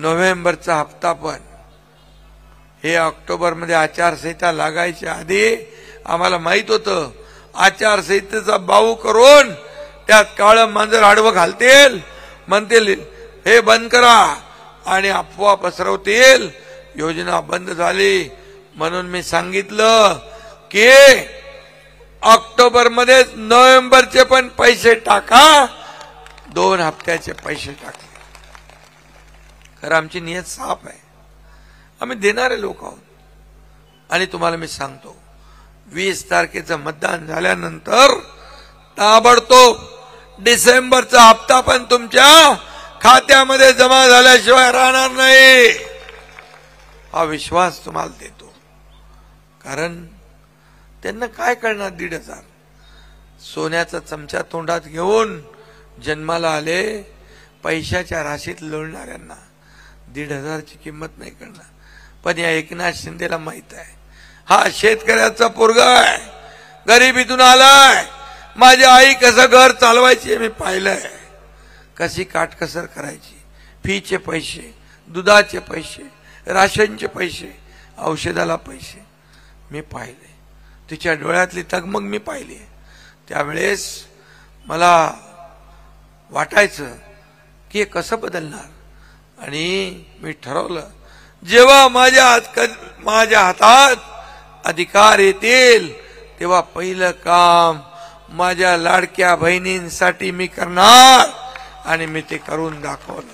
नोव्हेंबरचा हप्ता पण हे ऑक्टोबरमध्ये आचारसंहिता लागायच्या आधी आम्हाला माहित होतं आचारसंहितेचा बाऊ करून त्यात काळं मांजर आडवं घालतील, म्हणतील हे बंद करा आणि अफवा पसरवतील. योजना बंद झाली म्हणून मी सांगितलं की ऑक्टोबरमध्ये नोव्हेंबरचे पण पैसे टाका. 2 हप्त्याचे पैसे टाकले. खरं आमची नियत साफ आहे, आम्ही देणारे लोक आहोत. आणि तुम्हाला मी सांगतो 20 तारखेचं मतदान झाल्यानंतर ताबडतोब डिसेंबरचा हप्ता पण तुमच्या खात्यामध्ये जमा झाल्याशिवाय राहणार नाही, हा विश्वास तुम्हाला देतो. कारण त्यांना काय कळणार 1,500 सोन्याचा चमचा तोंडात घेऊन जन्माला आले. पैशाच्या राशीत लोळणाऱ्यांना 1,500ची किंमत नाही करणार. पण या एकनाथ शिंदेला माहित आहे हा शेतकऱ्याचा पोरगा आहे, गरिबीतून आलाय. माझी आई कसं घर चालवायची मी पाहिलंय, कशी काटकसर करायची. फीचे पैसे, दुधाचे पैसे, राशनचे पैसे, औषधाला पैसे मी पाहिले. तिच्या डोळ्यातली तगमग मी पाहिली. त्यावेळेस मला वाटायचं की हे कसं बदलणार. आणि मी ठरवलं जेव्हा माझ्या हातात अधिकार येतील तेव्हा पहिलं काम माझ्या लाडक्या बहिणींसाठी मी करणार. आणि मी ते करून दाखवलं.